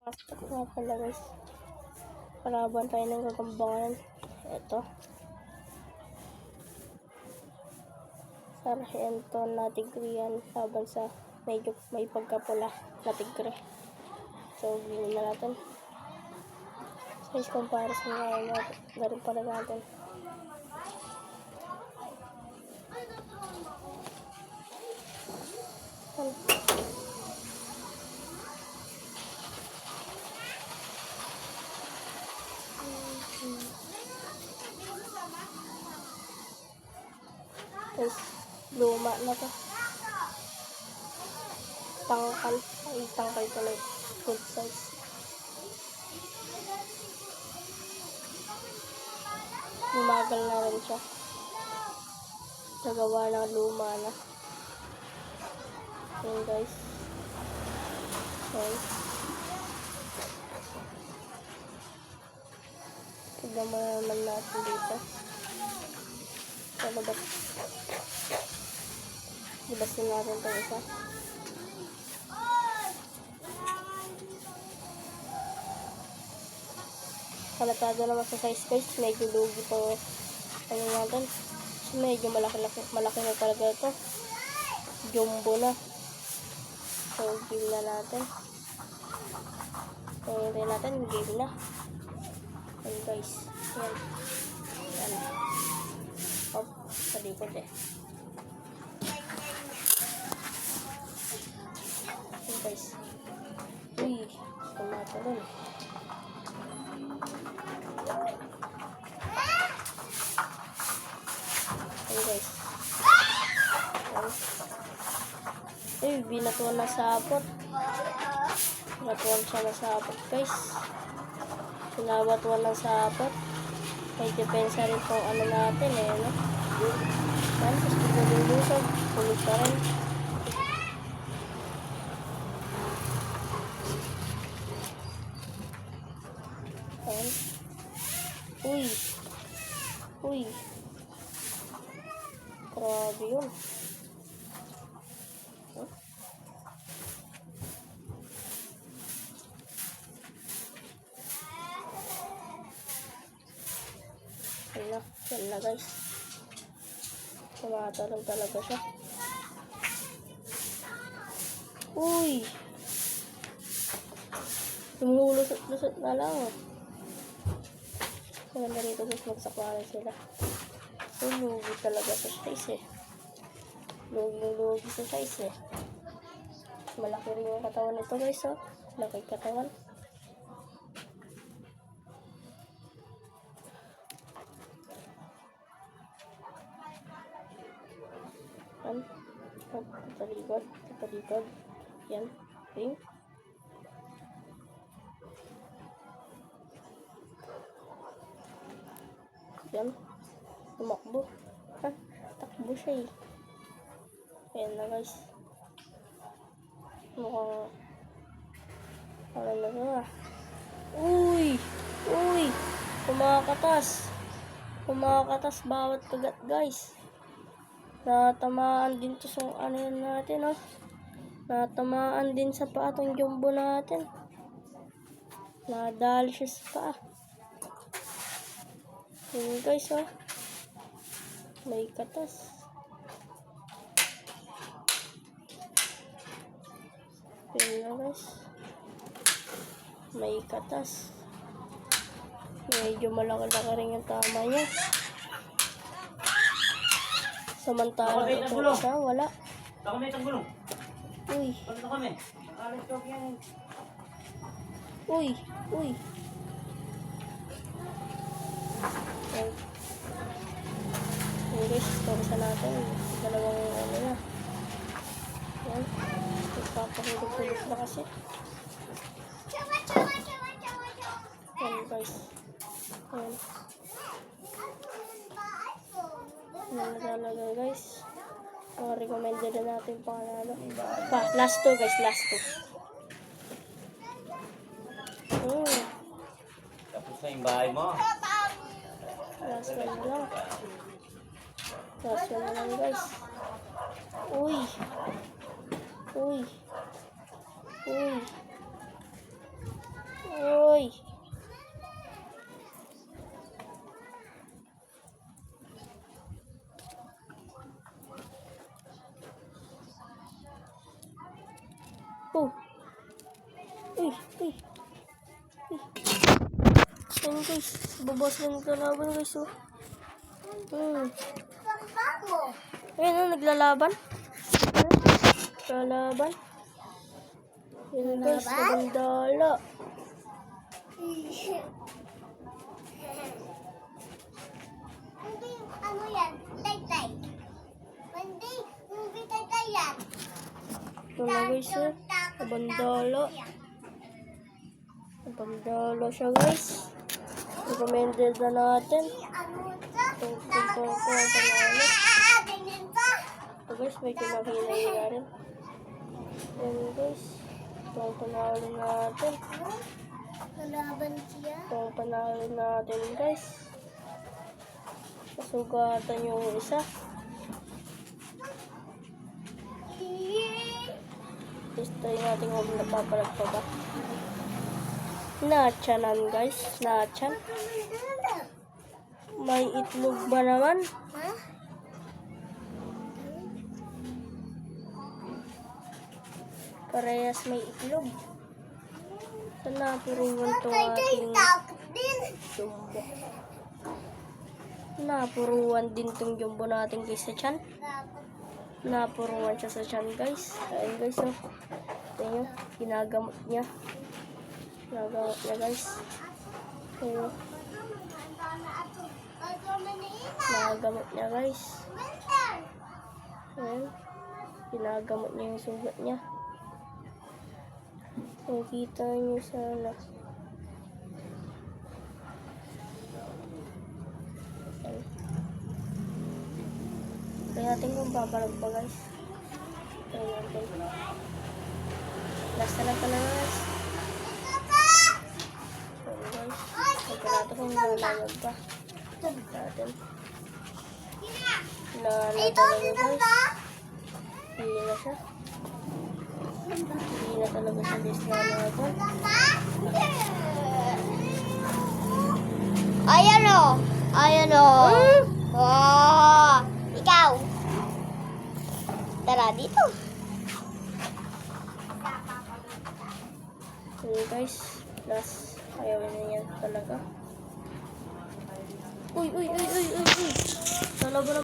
Nga pala guys, kalaban tayo ng gagambangan. Ito, Sargento na tigre yan, laban sa medyo may pagkapula na tigre. So, bilhin na natin. Size comparison na rin pala natin. Guys, luma na to. Tangkal tuloy. Full size. Lumagal na rin siya. Nagawa ng luma na. Ayan guys. Ayan. Tignan mo naman natin dito. Sa labas. Libasin natin itong isa. Halatado naman sa size guys. Medyo lugi pa ano natin. Medyo malaki na talaga ito. Jumbo na. So, game na natin. Tingnan natin, game na. Ayan guys. Ayan. Ayan. Hop, sa likod eh. Ayan guys. Uy, kumata rin. Ayan guys. Ayan. Binatuan na sapot. Binatuan siya na sapot guys. Sinabatuan ng sapot. May depensa rin po ano natin eh. No? Yan, tapos pagkalulusog. Pulis pa rin. Ayan. Uy. Uy. Grabe yun. Yan na guys. Tumatalong talaga siya. Uy! Lumulusot na lang. Maganda rito guys, magsakwaran sila. Lugi talaga sa size eh. Lugi sa size eh. Malaki rin yung katawan nito guys oh. Malaki katawan. Talikod. Yan. Ring. Yan. Tumakbo. Ha? Takbo siya eh. Ayan na guys. Mukhang ano na siya. Uy! Uy! Kumakatas bawat kagat guys. Natamaan din to sa ano yan natin oh. Natamaan din sa paa tong jumbo natin. Nadali siya sa paa. Yun guys oh. May katas. Yun na guys. May katas. Medyo malaki-laki rin yung tama niya. Samantalang ito isa, wala. Uy. Uy. Uy. Okay. Guys, torsa natin. Dalawang ano na. Yan. Ipapahulog-hulog na kasi. Yan guys. Yan. Yan na talaga guys. Recommended na natin pangalala. Last two guys, last two. Tapos na yung bahay mo. Last one na lang. Last one na lang guys. Uy. Uy. Uy. Uy. Ayan guys, babas lang kalaban guys. Oh. Ayan oh, naglalaban. Naglalaban. Ayan guys, nabandala. Ano yan? Tay-tay. Hindi, hindi tay-tay yan. Ito na guys, oh. Nabandala. Nabandala siya guys. Recommended na natin. Ano ito? Ito guys, may kinakinay na rin. Ayan guys. Ito ang panalo natin. Nalaban siya. Ito ang panalo natin guys. Nasugatan yung isa. Tapos try natin kung napapalag pa ba. Nachanan guys. Nachan. May itlog ba naman? Ha? Parehas may itlog. Sana puruan to Tay-tay, ating takot din. jumbo. Napuruan din tong jumbo natin guys sa tiyan. Napuruan siya sa tiyan guys. Ayun guys oh. Ito nyo. Ginagamot niya. Ginagamot niya guys. Ayun. Ginagamot niya guys. Ayun. Ginagamot niya yung sugat niya. Makikita niyo sana. Tingnan natin kung papalag pa guys. Tingnan natin. Last na lang pala guys. Ayan guys. Tingnan natin kung nalalag pa. Tingnan natin. Nalalag talaga guys. Hindi na siya. Hindi na talaga siya guys nalalag. Ayan o. Ayan o. Oh, ikaw. Tara dito. Ayan guys. Last. Ayaw na yan talaga. Uy, uy, uy, uy, uy, uy. Talaga na.